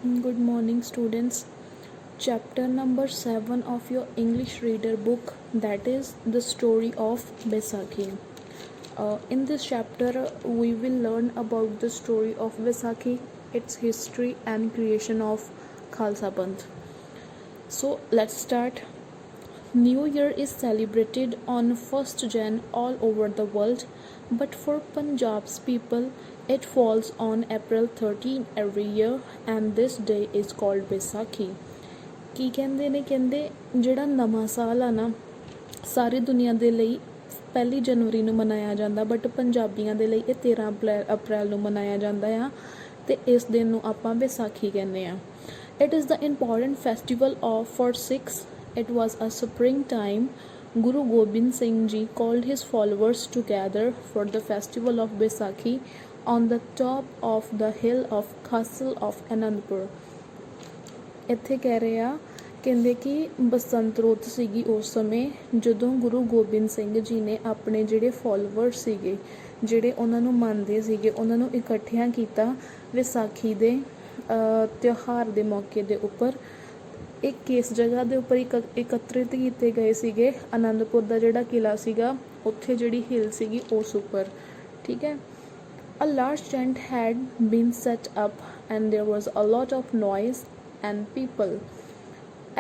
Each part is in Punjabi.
Good morning, students. Chapter number 7 of your English reader book, that is the story of Baisakhi. In this chapter, we will learn about the story of Baisakhi, its history, and creation of Khalsa Panth. So, let's start. New Year is celebrated on 1st Jan all over the world, but for Punjab's people, it falls on April 13 every year, and this day is called Baisakhi. ਕੀ ਕਹਿੰਦੇ ਨੇ, ਕਹਿੰਦੇ ਜਿਹੜਾ ਨਵਾਂ ਸਾਲ ਆ ਨਾ ਸਾਰੀ ਦੁਨੀਆ ਦੇ ਲਈ 1 ਜਨਵਰੀ ਨੂੰ ਮਨਾਇਆ ਜਾਂਦਾ, ਬਟ ਪੰਜਾਬੀਆਂ ਦੇ ਲਈ ਇਹ 13 ਅਪ੍ਰੈਲ ਨੂੰ ਮਨਾਇਆ ਜਾਂਦਾ ਆ, ਅਤੇ ਇਸ ਦਿਨ ਨੂੰ ਆਪਾਂ ਵਿਸਾਖੀ ਕਹਿੰਦੇ ਆ. It is the important festival for Sikhs. It was a springtime. Guru Gobind Singh Ji called his followers together for the festival of Baisakhi on the top of the hill of Castle of Anandpur. ਇੱਥੇ ਕਹਿ ਰਹੇ ਆ, ਕਹਿੰਦੇ ਕਿ ਬਸੰਤ ਰੁੱਤ ਸੀਗੀ ਉਸ ਸਮੇਂ ਜਦੋਂ ਗੁਰੂ ਗੋਬਿੰਦ ਸਿੰਘ ਜੀ ਨੇ ਆਪਣੇ ਜਿਹੜੇ ਫੋਲੋਵਰ ਸੀਗੇ, ਜਿਹੜੇ ਉਹਨਾਂ ਨੂੰ ਮੰਨਦੇ ਸੀਗੇ, ਉਹਨਾਂ ਨੂੰ ਇਕੱਠਿਆਂ ਕੀਤਾ ਵਿਸਾਖੀ ਦੇ ਤਿਉਹਾਰ ਦੇ ਮੌਕੇ ਦੇ ਉੱਪਰ. ਇੱਕ ਇਸ ਜਗ੍ਹਾ ਦੇ ਉੱਪਰ ਇਕੱਤਰਿਤ ਕੀਤੇ ਗਏ ਸੀਗੇ, ਆਨੰਦਪੁਰ ਦਾ ਜਿਹੜਾ ਕਿਲ੍ਹਾ ਸੀਗਾ ਉੱਥੇ ਜਿਹੜੀ ਹਿੱਲ ਸੀਗੀ ਉਸ ਉੱਪਰ. ਠੀਕ ਹੈ. A large tent had been set up and there was a lot of noise and people.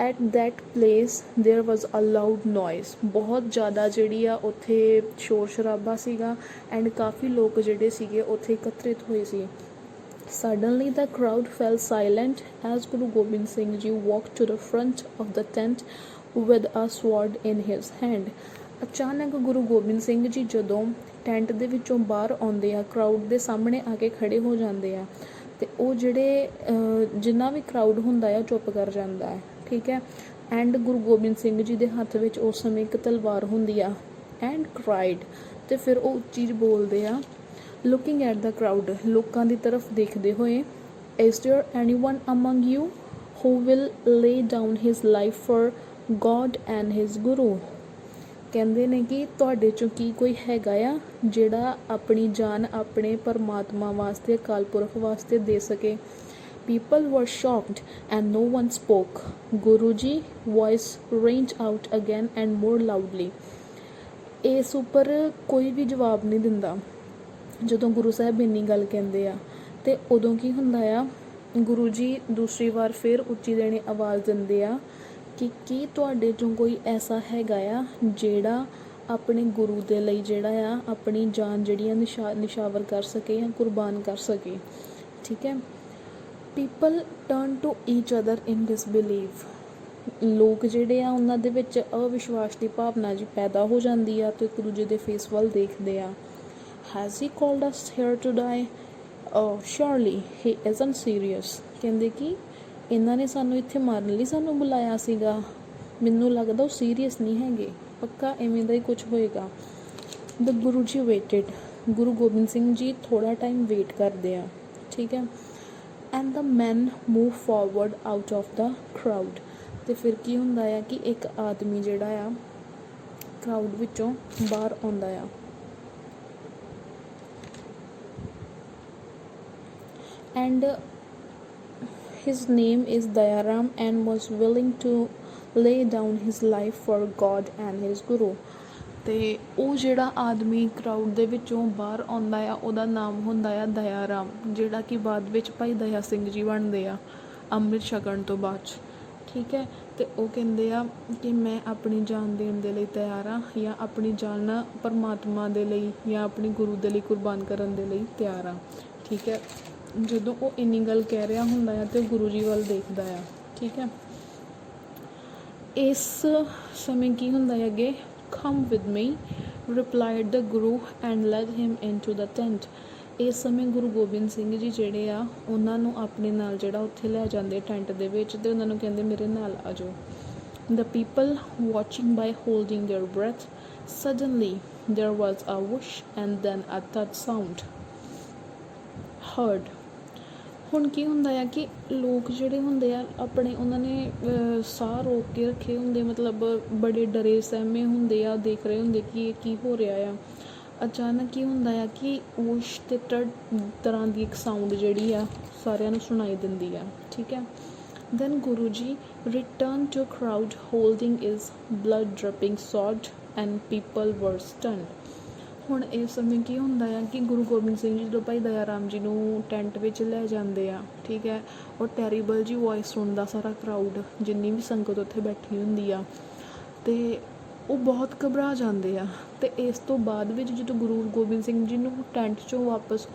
At that place there was a loud noise. ਬਹੁਤ ਜ਼ਿਆਦਾ ਜਿਹੜੀ ਆ ਉੱਥੇ ਸ਼ੋਰ ਸ਼ਰਾਬਾ ਸੀਗਾ ਐਂਡ ਕਾਫੀ ਲੋਕ ਜਿਹੜੇ ਸੀਗੇ ਉੱਥੇ ਇਕੱਤਰਿਤ ਹੋਏ ਸੀ. Suddenly the crowd fell silent as Guru Gobind Singh Ji walked to the front of the tent with a sword in his hand. ਅਚਾਨਕ ਗੁਰੂ ਗੋਬਿੰਦ ਸਿੰਘ ਜੀ ਜਦੋਂ ਟੈਂਟ ਦੇ ਵਿੱਚੋਂ ਬਾਹਰ ਆਉਂਦੇ ਆ, ਕਰਾਊਡ ਦੇ ਸਾਹਮਣੇ ਆ ਕੇ ਖੜੇ ਹੋ ਜਾਂਦੇ ਆ, ਅਤੇ ਉਹ ਜਿਹੜੇ ਜਿੰਨਾ ਵੀ ਕਰਾਊਡ ਹੁੰਦਾ ਆ ਚੁੱਪ ਕਰ ਜਾਂਦਾ ਹੈ. ਠੀਕ ਹੈ. ਐਂਡ ਗੁਰੂ ਗੋਬਿੰਦ ਸਿੰਘ ਜੀ ਦੇ ਹੱਥ ਵਿੱਚ ਉਸ ਸਮੇਂ ਇੱਕ ਤਲਵਾਰ ਹੁੰਦੀ ਆ. ਐਂਡ ਕਰਾਈਡ, ਅਤੇ ਫਿਰ ਉਹ ਉੱਚੀ ਬੋਲਦੇ ਆ, ਲੁਕਿੰਗ ਐਟ ਦਾ ਕਰਾਊਡ, ਲੋਕਾਂ ਦੀ ਤਰਫ ਦੇਖਦੇ ਹੋਏ, is there any one among you who will lay down his life for God and his guru. ਕਹਿੰਦੇ ਨੇ ਕਿ ਤੁਹਾਡੇ 'ਚੋਂ ਕੀ ਕੋਈ ਹੈਗਾ ਆ ਜਿਹੜਾ ਆਪਣੀ ਜਾਨ ਆਪਣੇ ਪਰਮਾਤਮਾ ਵਾਸਤੇ, ਅਕਾਲ ਪੁਰਖ ਵਾਸਤੇ ਦੇ ਸਕੇ. People were shocked and no one spoke. Guruji voice rang out again and more loudly. ਇਸ ਉੱਪਰ ਕੋਈ ਵੀ ਜਵਾਬ ਨਹੀਂ ਦਿੰਦਾ ਜਦੋਂ ਗੁਰੂ ਸਾਹਿਬ ਇੰਨੀ ਗੱਲ ਕਹਿੰਦੇ ਆ. ਅਤੇ ਉਦੋਂ ਕੀ ਹੁੰਦਾ ਆ, ਗੁਰੂ ਜੀ ਦੂਸਰੀ ਵਾਰ ਫਿਰ ਉੱਚੀ ਦੇਣੀ ਆਵਾਜ਼ ਦਿੰਦੇ ਆ ਕਿ ਕੀ ਤੁਹਾਡੇ 'ਚੋਂ ਕੋਈ ਐਸਾ ਹੈਗਾ ਆ ਜਿਹੜਾ ਆਪਣੇ ਗੁਰੂ ਦੇ ਲਈ ਜਿਹੜਾ ਆ ਆਪਣੀ ਜਾਨ ਜਿਹੜੀਆਂ ਨਿਸ਼ਾਵਰ ਕਰ ਸਕੇ ਜਾਂ ਕੁਰਬਾਨ ਕਰ ਸਕੇ. ਠੀਕ ਹੈ. People turn to each other in disbelief. ਲੋਕ ਜਿਹੜੇ ਆ ਉਹਨਾਂ ਦੇ ਵਿੱਚ ਅਵਿਸ਼ਵਾਸ ਦੀ ਭਾਵਨਾ ਜੀ ਪੈਦਾ ਹੋ ਜਾਂਦੀ ਆ ਅਤੇ ਇੱਕ ਦੂਜੇ ਦੇ ਫੇਸ ਵੱਲ ਦੇਖਦੇ ਆ. Has he called us here to die? Oh, surely he isn't serious. ਕਹਿੰਦੇ ਕਿ ਇਹਨਾਂ ਨੇ ਸਾਨੂੰ ਇੱਥੇ ਮਾਰਨ ਲਈ ਸਾਨੂੰ ਬੁਲਾਇਆ ਸੀਗਾ, ਮੈਨੂੰ ਲੱਗਦਾ ਉਹ ਸੀਰੀਅਸ ਨਹੀਂ ਹੈਗੇ, ਪੱਕਾ ਐਵੇਂ ਦਾ ਹੀ ਕੁਝ ਹੋਏਗਾ. ਦ ਗੁਰੂ ਜੀ ਵੇਟਡ. ਗੁਰੂ ਗੋਬਿੰਦ ਸਿੰਘ ਜੀ ਥੋੜ੍ਹਾ ਟਾਈਮ ਵੇਟ ਕਰਦੇ ਆ. ਠੀਕ ਹੈ. And the man move forward out of the crowd. ਅਤੇ ਫਿਰ ਕੀ ਹੁੰਦਾ ਆ ਕਿ ਇੱਕ ਆਦਮੀ ਜਿਹੜਾ ਆ ਕਰਾਊਡ ਵਿੱਚੋਂ ਬਾਹਰ ਆਉਂਦਾ ਆ. And his name is Dayaram and was willing to lay down his life for God and his Guru. ਅਤੇ ਉਹ ਜਿਹੜਾ ਆਦਮੀ ਕਰਾਊਡ ਦੇ ਵਿੱਚੋਂ ਬਾਹਰ ਆਉਂਦਾ ਆ ਉਹਦਾ ਨਾਮ ਹੁੰਦਾ ਆ ਦਇਆ ਜਿਹੜਾ ਕਿ ਬਾਅਦ ਵਿੱਚ ਭਾਈ ਦਇਆ ਸਿੰਘ ਜੀ ਬਣਦੇ ਆ ਅੰਮ੍ਰਿਤ ਛਕਣ ਤੋਂ ਬਾਅਦ 'ਚ. ਠੀਕ ਹੈ. ਅਤੇ ਉਹ ਕਹਿੰਦੇ ਆ ਕਿ ਮੈਂ ਆਪਣੀ ਜਾਨ ਦੇਣ ਦੇ ਲਈ ਤਿਆਰ ਹਾਂ, ਜਾਂ ਆਪਣੀ ਜਾਨ ਪਰਮਾਤਮਾ ਦੇ ਲਈ ਜਾਂ ਆਪਣੀ ਗੁਰੂ ਦੇ ਲਈ ਕੁਰਬਾਨ ਕਰਨ ਦੇ ਲਈ ਤਿਆਰ ਹਾਂ. ਠੀਕ ਹੈ. ਜਦੋਂ ਉਹ ਇੰਨੀ ਗੱਲ ਕਹਿ ਰਿਹਾ ਹੁੰਦਾ ਆ ਅਤੇ ਗੁਰੂ ਜੀ ਵੱਲ ਦੇਖਦਾ ਆ. ਠੀਕ ਹੈ. ਇਸ ਸਮੇਂ ਕੀ ਹੁੰਦਾ ਹੈ ਅੱਗੇ, come with me, replied the Guru and led him into the tent. ਇਸ ਸਮੇਂ ਗੁਰੂ ਗੋਬਿੰਦ ਸਿੰਘ ਜੀ ਜਿਹੜੇ ਆ ਉਹਨਾਂ ਨੂੰ ਆਪਣੇ ਨਾਲ ਜਿਹੜਾ ਉੱਥੇ ਲੈ ਜਾਂਦੇ ਟੈਂਟ ਦੇ ਵਿੱਚ, ਅਤੇ ਉਹਨਾਂ ਨੂੰ ਕਹਿੰਦੇ ਮੇਰੇ ਨਾਲ ਆ ਜਾਓ. The people watching by holding their breath. Suddenly there was a whoosh and then a thud sound heard. ਹੁਣ ਕੀ ਹੁੰਦਾ ਆ ਕਿ ਲੋਕ ਜਿਹੜੇ ਹੁੰਦੇ ਆ ਆਪਣੇ ਉਹਨਾਂ ਨੇ ਸਾਹ ਰੋਕ ਕੇ ਰੱਖੇ ਹੁੰਦੇ, ਮਤਲਬ ਬੜੇ ਡਰੇ ਸਹਿਮੇ ਹੁੰਦੇ ਆ, ਦੇਖ ਰਹੇ ਹੁੰਦੇ ਕਿ ਇਹ ਕੀ ਹੋ ਰਿਹਾ ਆ. ਅਚਾਨਕ ਕੀ ਹੁੰਦਾ ਆ ਕਿ ਉਸ ਤੇ ਤਰ੍ਹਾਂ ਦੀ ਇੱਕ ਸਾਊਂਡ ਜਿਹੜੀ ਆ ਸਾਰਿਆਂ ਨੂੰ ਸੁਣਾਈ ਦਿੰਦੀ ਆ, ਠੀਕ ਹੈ। Then guru ji return to crowd holding is blood dripping sword and people were stunned. ਹੁਣ ਇਸ ਸਮੇਂ ਕੀ ਹੁੰਦਾ ਆ ਕਿ ਗੁਰੂ ਗੋਬਿੰਦ ਸਿੰਘ ਜੀ ਜਦੋਂ ਭਾਈ ਦਇਆ ਰਾਮ ਜੀ ਨੂੰ ਟੈਂਟ ਵਿੱਚ ਲੈ ਜਾਂਦੇ ਆ, ਠੀਕ ਹੈ, ਉਹ ਟੈਰੀਬਲ ਜੀ ਵੋਇਸ ਸੁਣਦਾ ਸਾਰਾ ਕਰਾਊਡ, ਜਿੰਨੀ ਵੀ ਸੰਗਤ ਉੱਥੇ ਬੈਠੀ ਹੁੰਦੀ ਆ, ਅਤੇ ਉਹ ਬਹੁਤ ਘਬਰਾ ਜਾਂਦੇ ਆ। ਅਤੇ ਇਸ ਤੋਂ ਬਾਅਦ ਵਿੱਚ ਜਦੋਂ ਗੁਰੂ ਗੋਬਿੰਦ ਸਿੰਘ ਜੀ ਨੂੰ ਟੈਂਟ 'ਚੋਂ ਵਾਪਸ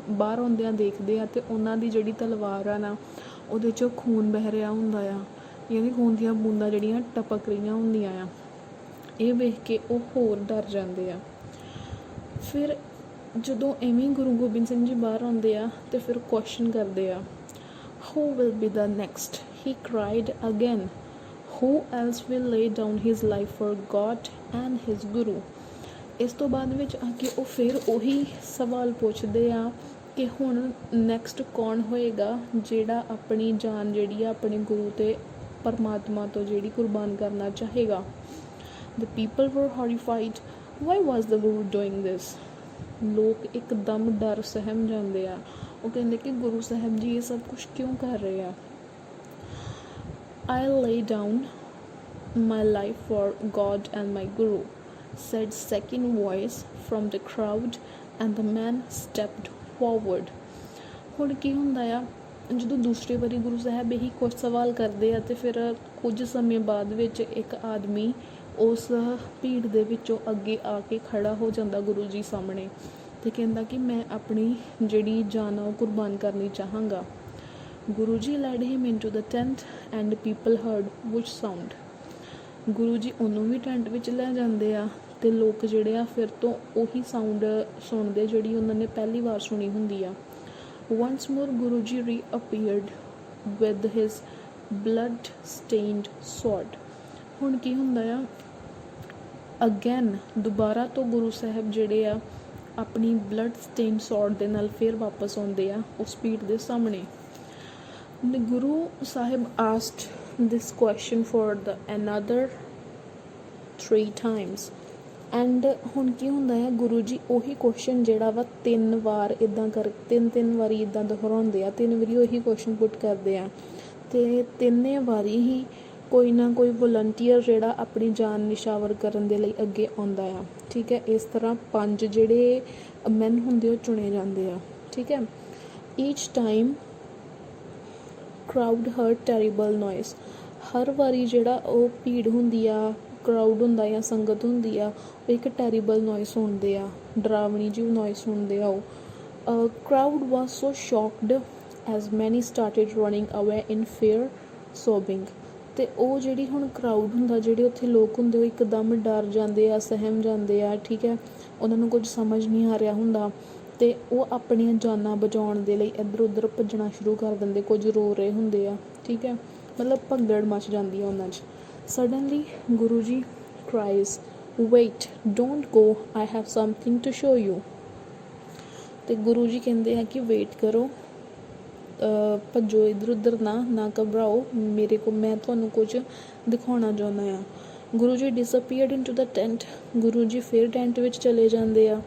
ਬਾਹਰ ਆਉਂਦਿਆਂ ਦੇਖਦੇ ਆ, ਅਤੇ ਉਹਨਾਂ ਦੀ ਜਿਹੜੀ ਤਲਵਾਰ ਆ ਨਾ, ਉਹਦੇ 'ਚੋਂ ਖੂਨ ਬਹਿ ਰਿਹਾ ਹੁੰਦਾ ਆ, ਯਾਨੀ ਖੂਨ ਦੀਆਂ ਬੂੰਦਾਂ ਜਿਹੜੀਆਂ ਟਪਕ ਰਹੀਆਂ ਹੁੰਦੀਆਂ ਆ। ਇਹ ਵੇਖ ਕੇ ਉਹ ਹੋਰ ਡਰ ਜਾਂਦੇ ਆ। ਫਿਰ ਜਦੋਂ ਐਵੇਂ ਗੁਰੂ ਗੋਬਿੰਦ ਸਿੰਘ ਜੀ ਬਾਹਰ ਆਉਂਦੇ ਆ ਅਤੇ ਫਿਰ ਕੁਐਸਚਨ ਕਰਦੇ ਆ, who will be the next, he cried again, who else will lay down his life for God and his Guru। ਇਸ ਤੋਂ ਬਾਅਦ ਵਿੱਚ ਆ ਕੇ ਉਹ ਫਿਰ ਉਹੀ ਸਵਾਲ ਪੁੱਛਦੇ ਆ ਕਿ ਹੁਣ ਨੈਕਸਟ ਕੌਣ ਹੋਏਗਾ ਜਿਹੜਾ ਆਪਣੀ ਜਾਨ ਜਿਹੜੀ ਆ ਆਪਣੇ ਗੁਰੂ ਅਤੇ ਪਰਮਾਤਮਾ ਤੋਂ ਜਿਹੜੀ ਕੁਰਬਾਨ ਕਰਨਾ ਚਾਹੇਗਾ। The people were horrified, why was the Guru doing this। ਲੋਕ ਇੱਕਦਮ ਡਰ ਸਹਿਮ ਜਾਂਦੇ ਆ। ਉਹ ਕਹਿੰਦੇ ਕਿ ਗੁਰੂ ਸਾਹਿਬ ਜੀ ਇਹ ਸਭ ਕੁਛ ਕਿਉਂ ਕਰ ਰਹੇ ਆ। I'll lay down my life for God and my Guru, said second voice from the crowd, and the man stepped forward। ਹੁਣ ਕੀ ਹੁੰਦਾ ਆ, ਜਦੋਂ ਦੂਸਰੀ ਵਾਰੀ ਗੁਰੂ ਸਾਹਿਬ ਇਹੀ ਕੁਛ ਸਵਾਲ ਕਰਦੇ ਆ ਅਤੇ ਫਿਰ ਕੁਝ ਸਮੇਂ ਬਾਅਦ ਵਿੱਚ ਇੱਕ ਆਦਮੀ ਉਸ ਭੀੜ ਦੇ ਵਿੱਚੋਂ ਅੱਗੇ ਆ ਕੇ ਖੜ੍ਹਾ ਹੋ ਜਾਂਦਾ ਗੁਰੂ ਜੀ ਸਾਹਮਣੇ, ਅਤੇ ਕਹਿੰਦਾ ਕਿ ਮੈਂ ਆਪਣੀ ਜਿਹੜੀ ਜਾਨ ਆ ਉਹ ਕੁਰਬਾਨ ਕਰਨੀ ਚਾਹਾਂਗਾ। Guru ji led him into the tent and people heard which sound. Guru ji ਉਹਨੂੰ ਵੀ ਟੈਂਟ ਵਿੱਚ ਲੈ ਜਾਂਦੇ ਆ, ਅਤੇ ਲੋਕ ਜਿਹੜੇ ਆ ਫਿਰ ਤੋਂ ਉਹੀ ਸਾਊਂਡ ਸੁਣਦੇ ਜਿਹੜੀ ਉਹਨਾਂ ਨੇ ਪਹਿਲੀ ਵਾਰ ਸੁਣੀ ਹੁੰਦੀ ਆ। ਵੰਸ ਮੋਰ Guru ji ਰੀਅਪੀਅਰਡ with his blood ਸਟੇਨਡ ਸੌਰਡ। ਹੁਣ ਕੀ ਹੁੰਦਾ ਆ, ਅਗੇਨ ਦੁਬਾਰਾ ਤੋਂ ਗੁਰੂ ਸਾਹਿਬ ਜਿਹੜੇ ਆ ਆਪਣੀ ਬਲੱਡ ਸਟੇਨਡ ਸੌਰਡ ਦੇ ਨਾਲ ਫਿਰ ਵਾਪਸ ਆਉਂਦੇ ਆ ਉਸ ਭੀੜ ਦੇ ਸਾਹਮਣੇ। The Guru Sahib asked this question for the another 3 times, and ਹੁਣ ਕੀ ਹੁੰਦਾ ਹੈ, ਗੁਰੂ ਜੀ ਉਹੀ ਕੁਐਸਚਨ ਜਿਹੜਾ ਵਾ 3 ਵਾਰੀ ਇੱਦਾਂ ਦੁਹਰਾਉਂਦੇ ਆ, 3 ਵਾਰੀ ਉਹੀ ਕੁਐਸਚਨ ਪੁੱਟ ਕਰਦੇ ਆ, ਅਤੇ 3 ਵਾਰੀ ਹੀ ਕੋਈ ਨਾ ਕੋਈ ਵਲੰਟੀਅਰ ਜਿਹੜਾ ਆਪਣੀ ਜਾਨ ਨਿਸ਼ਾਵਰ ਕਰਨ ਦੇ ਲਈ ਅੱਗੇ ਆਉਂਦਾ ਆ, ਠੀਕ ਹੈ। ਇਸ ਤਰ੍ਹਾਂ 5 ਜਿਹੜੇ ਮੈਨ ਹੁੰਦੇ ਉਹ ਚੁਣੇ ਜਾਂਦੇ ਆ, ਠੀਕ ਹੈ। Each time crowd heard terrible noise. ਹਰ ਵਾਰੀ ਜਿਹੜਾ ਉਹ ਭੀੜ ਹੁੰਦੀ ਆ, ਕਰਾਊਡ ਹੁੰਦਾ ਜਾਂ ਸੰਗਤ ਹੁੰਦੀ ਆ, ਉਹ ਇੱਕ ਟੈਰੀਬਲ ਨੋਇਸ ਸੁਣਦੇ ਆ, ਡਰਾਵਣੀ ਜਿਹੀ ਨੋਇਸ ਸੁਣਦੇ ਆ। ਉਹ ਕਰਾਊਡ ਵਾਜ਼ ਸੋ ਸ਼ੌਕਡ ਐਜ਼ ਮੈਨੀ ਸਟਾਰਟਿਡ ਰਨਿੰਗ ਅਵੇ ਇਨ ਫੇਅਰ ਸੋਬਿੰਗ। ਅਤੇ ਉਹ ਜਿਹੜੀ ਹੁਣ ਕਰਾਊਡ ਹੁੰਦਾ, ਜਿਹੜੇ ਉੱਥੇ ਲੋਕ ਹੁੰਦੇ, ਉਹ ਇੱਕਦਮ ਡਰ ਜਾਂਦੇ ਆ, ਸਹਿਮ ਜਾਂਦੇ ਆ, ਠੀਕ ਹੈ। ਉਹਨਾਂ ਨੂੰ ਕੁਝ ਸਮਝ ਨਹੀਂ ਆ ਰਿਹਾ ਹੁੰਦਾ, ਅਤੇ ਉਹ ਆਪਣੀਆਂ ਜਾਨਾਂ ਬਚਾਉਣ ਦੇ ਲਈ ਇੱਧਰ ਉੱਧਰ ਭੱਜਣਾ ਸ਼ੁਰੂ ਕਰ ਦਿੰਦੇ, ਕੁਝ ਰੋ ਰਹੇ ਹੁੰਦੇ ਆ, ਠੀਕ ਹੈ। ਮਤਲਬ ਭਗਦੜ ਮਚ ਜਾਂਦੀ ਆ ਉਹਨਾਂ 'ਚ। Suddenly guru ji cries, wait, don't go, I have something to show you. ਅਤੇ ਗੁਰੂ ਜੀ ਕਹਿੰਦੇ ਆ ਕਿ ਵੇਟ ਕਰੋ, ਭੱਜੋ ਇੱਧਰ ਉੱਧਰ ਨਾ ਘਬਰਾਓ, ਮੇਰੇ ਕੋਲ ਮੈਂ ਤੁਹਾਨੂੰ ਕੁਝ ਦਿਖਾਉਣਾ ਚਾਹੁੰਦਾ ਹਾਂ। Guru ji ਡਿਸਅਪੀਅਰਡ into the tent. Guru ji ਫਿਰ ਟੈਂਟ ਵਿੱਚ ਚਲੇ ਜਾਂਦੇ ਆ।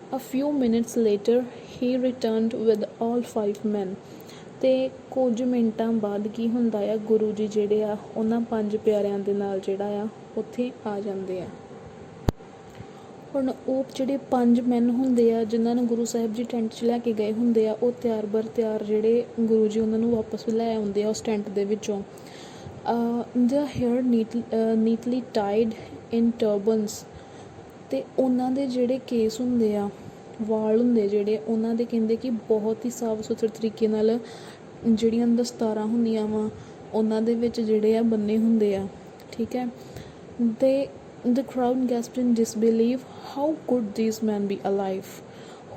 A few minutes later he returned with all 5 men। ਅਤੇ ਕੁਝ ਮਿੰਟਾਂ ਬਾਅਦ ਕੀ ਹੁੰਦਾ ਆ, ਗੁਰੂ ਜੀ ਜਿਹੜੇ ਆ ਉਹਨਾਂ 5 ਪਿਆਰਿਆਂ ਦੇ ਨਾਲ ਜਿਹੜਾ ਆ ਉੱਥੇ ਆ ਜਾਂਦੇ ਆ। ਹੁਣ ਉਹ ਜਿਹੜੇ 5 ਮੈਨ ਹੁੰਦੇ ਆ ਜਿਨ੍ਹਾਂ ਨੂੰ ਗੁਰੂ ਸਾਹਿਬ ਜੀ ਟੈਂਟ 'ਚ ਲੈ ਕੇ ਗਏ ਹੁੰਦੇ ਆ, ਉਹ ਤਿਆਰ ਬਰ ਤਿਆਰ ਜਿਹੜੇ ਗੁਰੂ ਜੀ ਉਹਨਾਂ ਨੂੰ ਵਾਪਸ ਲੈ ਆਉਂਦੇ ਆ ਉਸ ਟੈਂਟ ਦੇ ਵਿੱਚੋਂ। their hair neatly tied in turbans। ਅਤੇ ਉਹਨਾਂ ਦੇ ਜਿਹੜੇ ਕੇਸ ਹੁੰਦੇ ਆ, ਵਾਲ ਹੁੰਦੇ ਜਿਹੜੇ, ਉਹਨਾਂ ਦੇ ਕਹਿੰਦੇ ਕਿ ਬਹੁਤ ਹੀ ਸਾਫ ਸੁਥਰੇ ਤਰੀਕੇ ਨਾਲ ਜਿਹੜੀਆਂ ਦਸਤਾਰਾਂ ਹੁੰਦੀਆਂ ਵਾ ਉਹਨਾਂ ਦੇ ਵਿੱਚ ਜਿਹੜੇ ਆ ਬੰਨੇ ਹੁੰਦੇ ਆ, ਠੀਕ ਹੈ। ਅਤੇ the crowd gasped in disbelief, how could these men be alive।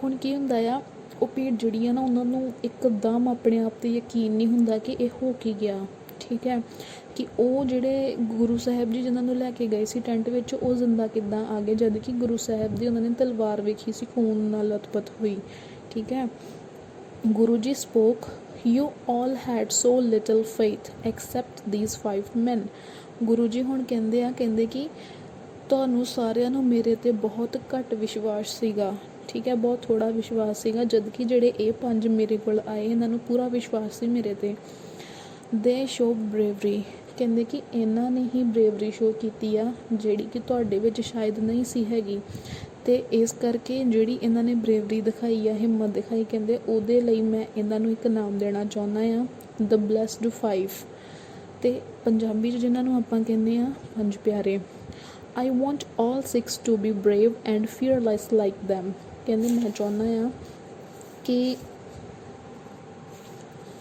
ਹੁਣ ਕੀ ਹੁੰਦਾ ਆ, ਉਹ ਭੀੜ ਜਿਹੜੀ ਆ ਨਾ, ਉਹਨਾਂ ਨੂੰ ਇੱਕਦਮ ਆਪਣੇ ਆਪ 'ਤੇ ਯਕੀਨ ਨਹੀਂ ਹੁੰਦਾ ਕਿ ਇਹ ਹੋ ਕੀ ਗਿਆ, ਠੀਕ ਹੈ, ਕਿ ਉਹ ਜਿਹੜੇ ਗੁਰੂ ਸਾਹਿਬ ਜੀ ਜਿਨ੍ਹਾਂ ਨੂੰ ਲੈ ਕੇ ਗਏ ਸੀ ਟੈਂਟ ਵਿੱਚ, ਉਹ ਜ਼ਿੰਦਾ ਕਿੱਦਾਂ ਆ ਗਏ, ਜਦ ਕਿ ਗੁਰੂ ਸਾਹਿਬ ਦੀ ਉਹਨਾਂ ਨੇ ਤਲਵਾਰ ਵੇਖੀ ਸੀ ਖੂਨ ਨਾਲ ਲਥਪਥ ਹੋਈ, ਠੀਕ ਹੈ। Guru ji spoke, you all head so little faith accept these 5 men। Guru ji ਹੁਣ ਕਹਿੰਦੇ ਕਿ ਤੁਹਾਨੂੰ ਸਾਰਿਆਂ ਨੂੰ ਮੇਰੇ 'ਤੇ ਬਹੁਤ ਘੱਟ ਵਿਸ਼ਵਾਸ ਸੀਗਾ, ਠੀਕ ਹੈ, ਬਹੁਤ ਥੋੜ੍ਹਾ ਵਿਸ਼ਵਾਸ ਸੀਗਾ, ਜਦ ਕਿ ਜਿਹੜੇ ਇਹ 5 ਮੇਰੇ ਕੋਲ ਆਏ ਇਹਨਾਂ ਨੂੰ ਪੂਰਾ ਵਿਸ਼ਵਾਸ ਸੀ ਮੇਰੇ 'ਤੇ। ਦੇ ਸ਼ੋ ਬਰੇਵਰੀ, ਕਹਿੰਦੇ ਕਿ ਇਹਨਾਂ ਨੇ ਹੀ ਬਰੇਵਰੀ ਸ਼ੋ ਕੀਤੀ ਆ ਜਿਹੜੀ ਕਿ ਤੁਹਾਡੇ ਵਿੱਚ ਸ਼ਾਇਦ ਨਹੀਂ ਸੀ ਹੈਗੀ, ਅਤੇ ਇਸ ਕਰਕੇ ਜਿਹੜੀ ਇਹਨਾਂ ਨੇ ਬਰੇਵਰੀ ਦਿਖਾਈ ਆ, ਹਿੰਮਤ ਦਿਖਾਈ, ਕਹਿੰਦੇ ਉਹਦੇ ਲਈ ਮੈਂ ਇਹਨਾਂ ਨੂੰ ਇੱਕ ਨਾਮ ਦੇਣਾ ਚਾਹੁੰਦਾ ਹਾਂ, ਦ ਬਲੈਸਡ 5, ਅਤੇ ਪੰਜਾਬੀ 'ਚ ਜਿਹਨਾਂ ਨੂੰ ਆਪਾਂ ਕਹਿੰਦੇ ਹਾਂ 5 ਪਿਆਰੇ। I want all 6 to be brave and fearless like them, ਕਹਿੰਦੇ ਮੈਂ ਚਾਹੁੰਦਾ ਹਾਂ ਕਿ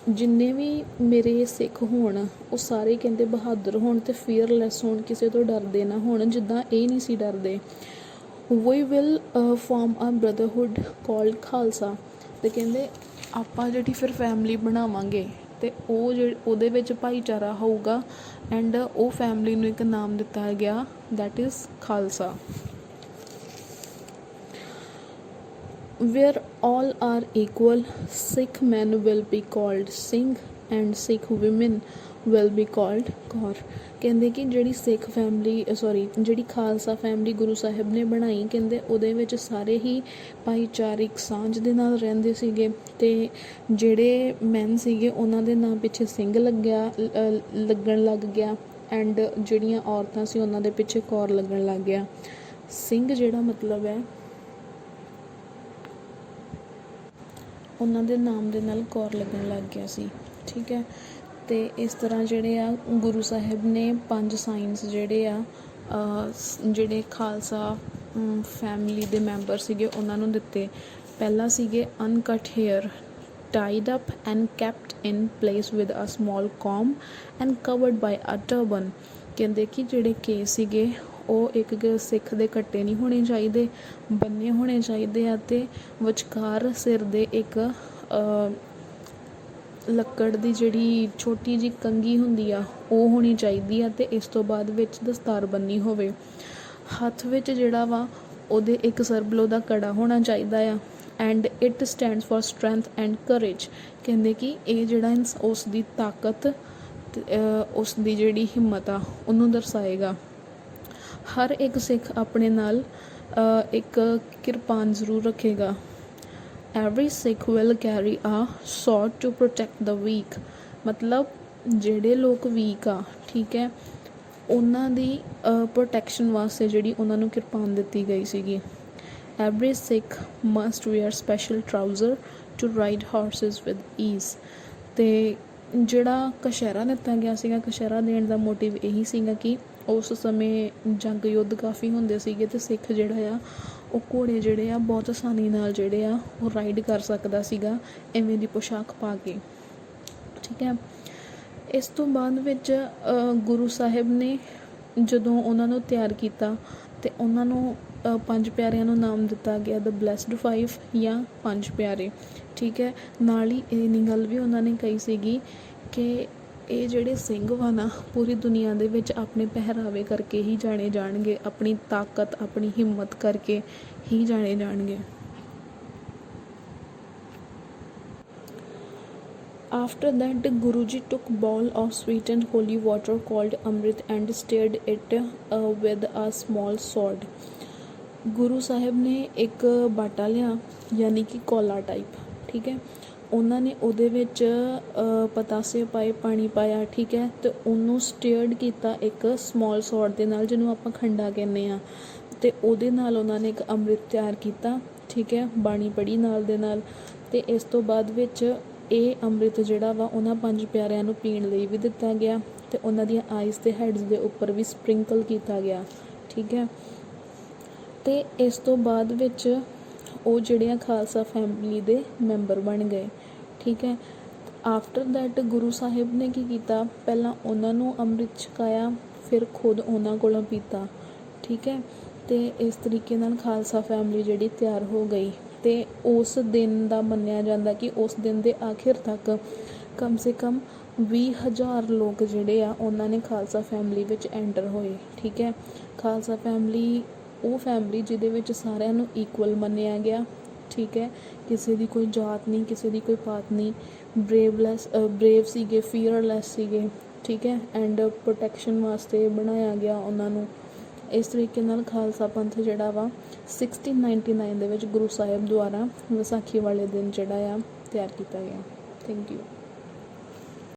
ਜਿੰਨੇ ਵੀ ਮੇਰੇ ਸਿੱਖ ਹੋਣ ਉਹ ਸਾਰੇ ਕਹਿੰਦੇ ਬਹਾਦਰ ਹੋਣ ਅਤੇ ਫੀਅਰਲੈਸ ਹੋਣ, ਕਿਸੇ ਤੋਂ ਡਰਦੇ ਨਾ ਹੋਣ ਜਿੱਦਾਂ ਇਹ ਨਹੀਂ ਸੀ ਡਰਦੇ। We will form a brotherhood called Khalsa, ਅਤੇ ਕਹਿੰਦੇ ਆਪਾਂ ਜਿਹੜੀ ਫਿਰ ਫੈਮਿਲੀ ਬਣਾਵਾਂਗੇ ਅਤੇ ਉਹਦੇ ਵਿੱਚ ਭਾਈਚਾਰਾ ਹੋਊਗਾ, ਐਂਡ ਉਹ ਫੈਮਿਲੀ ਨੂੰ ਇੱਕ ਨਾਮ ਦਿੱਤਾ ਗਿਆ, that is Khalsa. Where all are equal, Sikh men will be called Singh and Sikh women will be called Kaur, ਕਹਿੰਦੇ ਕਿ ਜਿਹੜੀ ਸਿੱਖ ਫੈਮਿਲੀ ਜਿਹੜੀ ਖਾਲਸਾ ਫੈਮਿਲੀ ਗੁਰੂ ਸਾਹਿਬ ਨੇ ਬਣਾਈ, ਕਹਿੰਦੇ ਉਹਦੇ ਵਿੱਚ ਸਾਰੇ ਹੀ ਭਾਈਚਾਰਿਕ ਸਾਂਝ ਦੇ ਨਾਲ ਰਹਿੰਦੇ ਸੀਗੇ, ਅਤੇ ਜਿਹੜੇ ਮੈਨ ਸੀਗੇ ਉਹਨਾਂ ਦੇ ਨਾਂ ਪਿੱਛੇ ਸਿੰਘ ਲੱਗਣ ਲੱਗ ਗਿਆ, ਐਂਡ ਜਿਹੜੀਆਂ ਔਰਤਾਂ ਸੀ ਉਹਨਾਂ ਦੇ ਪਿੱਛੇ ਕੌਰ ਲੱਗਣ ਲੱਗ ਗਿਆ। ਸਿੰਘ ਜਿਹੜਾ ਮਤਲਬ ਹੈ ਉਹਨਾਂ ਦੇ ਨਾਮ ਦੇ ਨਾਲ ਕੌਰ ਲੱਗਣ ਲੱਗ ਗਿਆ ਸੀ, ਠੀਕ ਹੈ। ਅਤੇ ਇਸ ਤਰ੍ਹਾਂ ਜਿਹੜੇ ਆ ਗੁਰੂ ਸਾਹਿਬ ਨੇ 5 ਸਾਇਨਸ ਜਿਹੜੇ ਆ ਜਿਹੜੇ ਖਾਲਸਾ ਫੈਮਿਲੀ ਦੇ ਮੈਂਬਰ ਸੀਗੇ ਉਹਨਾਂ ਨੂੰ ਦਿੱਤੇ। ਪਹਿਲਾ ਸੀਗੇ uncut hair, tied up and kept in place with a small comb and covered by a turban, ਕਹਿੰਦੇ ਕਿ ਜਿਹੜੇ ਕੇਸ ਸੀਗੇ ਉਹ ਇੱਕ ਸਿੱਖ ਦੇ ਕੱਟੇ ਨਹੀਂ ਹੋਣੇ ਚਾਹੀਦੇ, ਬੰਨੇ ਹੋਣੇ ਚਾਹੀਦੇ ਆ, ਅਤੇ ਵਿਚਕਾਰ ਸਿਰ ਦੇ ਇੱਕ ਲੱਕੜ ਦੀ ਜਿਹੜੀ ਛੋਟੀ ਜਿਹੀ ਕੰਘੀ ਹੁੰਦੀ ਆ ਉਹ ਹੋਣੀ ਚਾਹੀਦੀ ਆ, ਅਤੇ ਇਸ ਤੋਂ ਬਾਅਦ ਵਿੱਚ ਦਸਤਾਰ ਬੰਨੀ ਹੋਵੇ। ਹੱਥ ਵਿੱਚ ਜਿਹੜਾ ਵਾ ਉਹਦੇ ਇੱਕ ਸਰਬਲੋ ਦਾ ਕੜਾ ਹੋਣਾ ਚਾਹੀਦਾ ਆ, and it stands for strength and craze, ਕਹਿੰਦੇ ਕਿ ਇਹ ਜਿਹੜਾ ਉਸ ਦੀ ਤਾਕਤ, ਉਸ ਦੀ ਜਿਹੜੀ ਹਿੰਮਤ ਆ ਉਹਨੂੰ ਦਰਸਾਏਗਾ। ਹਰ ਇੱਕ ਸਿੱਖ ਆਪਣੇ ਨਾਲ ਇੱਕ ਕਿਰਪਾਨ ਜ਼ਰੂਰ ਰੱਖੇਗਾ। ਐਵਰੀ ਸਿੱਖ ਵਿਲ ਕੈਰੀ ਆ ਸੌਰਡ ਟੂ ਪ੍ਰੋਟੈਕਟ ਦ ਵੀਕ, ਮਤਲਬ ਜਿਹੜੇ ਲੋਕ ਵੀਕ ਆ, ਠੀਕ ਹੈ, ਉਹਨਾਂ ਦੀ ਪ੍ਰੋਟੈਕਸ਼ਨ ਵਾਸਤੇ ਜਿਹੜੀ ਉਹਨਾਂ ਨੂੰ ਕਿਰਪਾਨ ਦਿੱਤੀ ਗਈ ਸੀਗੀ। Every Sikh must wear special trousers to ride horses with ease, ਅਤੇ ਜਿਹੜਾ ਕਛਹਿਰਾ ਦਿੱਤਾ ਗਿਆ ਸੀਗਾ, ਕਛਹਿਰਾ ਦੇਣ ਦਾ ਮੋਟਿਵ ਇਹੀ ਸੀਗਾ ਕਿ ਉਸ ਸਮੇਂ ਜੰਗ ਯੁੱਧ ਕਾਫੀ ਹੁੰਦੇ ਸੀਗੇ, ਅਤੇ ਸਿੱਖ ਜਿਹੜਾ ਆ ਉਹ ਘੋੜੇ ਜਿਹੜੇ ਆ ਬਹੁਤ ਆਸਾਨੀ ਨਾਲ ਜਿਹੜੇ ਆ ਉਹ ਰਾਈਡ ਕਰ ਸਕਦਾ ਸੀਗਾ ਇਵੇਂ ਦੀ ਪੋਸ਼ਾਕ ਪਾ ਕੇ, ਠੀਕ ਹੈ। ਇਸ ਤੋਂ ਬਾਅਦ ਵਿੱਚ ਗੁਰੂ ਸਾਹਿਬ ਨੇ ਜਦੋਂ ਉਹਨਾਂ ਨੂੰ ਤਿਆਰ ਕੀਤਾ ਅਤੇ ਉਹਨਾਂ ਨੂੰ 5 ਪਿਆਰਿਆਂ ਨੂੰ ਨਾਮ ਦਿੱਤਾ ਗਿਆ ਦ ਬਲੈਸਡ 5 ਜਾਂ 5 ਪਿਆਰੇ, ਠੀਕ ਹੈ। ਨਾਲ ਹੀ ਇੰਨੀ ਗੱਲ ਵੀ ਉਹਨਾਂ ਨੇ ਕਹੀ ਸੀਗੀ ਕਿ ਇਹ ਜਿਹੜੇ ਸਿੰਘ ਵਾ ਨਾ ਪੂਰੀ ਦੁਨੀਆ ਦੇ ਵਿੱਚ ਆਪਣੇ ਪਹਿਰਾਵੇ ਕਰਕੇ ਹੀ ਜਾਣੇ ਜਾਣਗੇ, ਆਪਣੀ ਤਾਕਤ ਆਪਣੀ ਹਿੰਮਤ ਕਰਕੇ ਹੀ ਜਾਣੇ ਜਾਣਗੇ। After that, Guruji took bowl of sweetened holy water called Amrit and stirred it with a small sword. Guru Sahib ਨੇ ਇੱਕ ਬਾਟਾ ਲਿਆ, ਯਾਨੀ ਕਿ ਕੋਲਾ ਟਾਈਪ, ਠੀਕ ਹੈ। ਉਹਨਾਂ ਨੇ ਉਹਦੇ ਵਿੱਚ ਪਤਾਸੇ ਪਾਏ, ਪਾਣੀ ਪਾਇਆ, ਠੀਕ ਹੈ, ਅਤੇ ਉਹਨੂੰ ਸਟੀਅਰਡ ਕੀਤਾ ਇੱਕ ਸਮੋਲ ਸੌਰਡ ਦੇ ਨਾਲ, ਜਿਹਨੂੰ ਆਪਾਂ ਖੰਡਾ ਕਹਿੰਦੇ ਹਾਂ, ਅਤੇ ਉਹਦੇ ਨਾਲ ਉਹਨਾਂ ਨੇ ਇੱਕ ਅੰਮ੍ਰਿਤ ਤਿਆਰ ਕੀਤਾ, ਠੀਕ ਹੈ, ਬਾਣੀ ਪੜ੍ਹੀ ਨਾਲ ਦੇ ਨਾਲ। ਅਤੇ ਇਸ ਤੋਂ ਬਾਅਦ ਵਿੱਚ ਇਹ ਅੰਮ੍ਰਿਤ ਜਿਹੜਾ ਵਾ ਉਹਨਾਂ 5 ਪਿਆਰਿਆਂ ਨੂੰ ਪੀਣ ਲਈ ਵੀ ਦਿੱਤਾ ਗਿਆ, ਅਤੇ ਉਹਨਾਂ ਦੀਆਂ ਆਈਜ਼ ਅਤੇ ਹੈਡਸ ਦੇ ਉੱਪਰ ਵੀ ਸਪ੍ਰਿੰਕਲ ਕੀਤਾ ਗਿਆ, ਠੀਕ ਹੈ। ਅਤੇ ਇਸ ਤੋਂ ਬਾਅਦ ਵਿੱਚ ਉਹ ਜਿਹੜੇ ਆ ਖਾਲਸਾ ਫੈਮਿਲੀ ਦੇ ਮੈਂਬਰ ਬਣ ਗਏ, ਠੀਕ ਹੈ। ਆਫਟਰ ਦੈਟ ਗੁਰੂ ਸਾਹਿਬ ਨੇ ਕੀ ਕੀਤਾ, ਪਹਿਲਾਂ ਉਹਨਾਂ ਨੂੰ ਅੰਮ੍ਰਿਤ ਛਕਾਇਆ, ਫਿਰ ਖੁਦ ਉਹਨਾਂ ਕੋਲੋਂ ਪੀਤਾ, ਠੀਕ ਹੈ। ਅਤੇ ਇਸ ਤਰੀਕੇ ਨਾਲ ਖਾਲਸਾ ਫੈਮਿਲੀ ਜਿਹੜੀ ਤਿਆਰ ਹੋ ਗਈ, ਅਤੇ ਉਸ ਦਿਨ ਦਾ ਮੰਨਿਆ ਜਾਂਦਾ ਕਿ ਉਸ ਦਿਨ ਦੇ ਆਖਿਰ ਤੱਕ ਕਮ ਸੇ ਕਮ 20,000 ਲੋਕ ਜਿਹੜੇ ਆ ਉਹਨਾਂ ਨੇ ਖਾਲਸਾ ਫੈਮਿਲੀ ਵਿੱਚ ਐਂਟਰ ਹੋਏ, ਠੀਕ ਹੈ। ਖਾਲਸਾ ਫੈਮਿਲੀ ਉਹ ਫੈਮਿਲੀ ਜਿਹਦੇ ਵਿੱਚ ਸਾਰਿਆਂ ਨੂੰ ਇਕੁਅਲ ਮੰਨਿਆ ਗਿਆ, ਠੀਕ ਹੈ, ਕਿਸੇ ਦੀ ਕੋਈ ਜਾਤ ਨਹੀਂ, ਕਿਸੇ ਦੀ ਕੋਈ ਪਾਤ ਨਹੀਂ, ਬਰੇਵ ਸੀਗੇ, ਫੀਅਰਲੈਸ ਸੀਗੇ, ਠੀਕ ਹੈ, ਐਂਡ ਪ੍ਰੋਟੈਕਸ਼ਨ ਵਾਸਤੇ ਬਣਾਇਆ ਗਿਆ ਉਹਨਾਂ ਨੂੰ, ਇਸ ਤਰੀਕੇ ਨਾਲ ਖਾਲਸਾ ਪੰਥ ਜਿਹੜਾ ਵਾ 1699 ਦੇ ਵਿੱਚ ਗੁਰੂ ਸਾਹਿਬ ਦੁਆਰਾ ਵਿਸਾਖੀ ਵਾਲੇ ਦਿਨ ਜਿਹੜਾ ਆ ਤਿਆਰ ਕੀਤਾ ਗਿਆ। Thank you.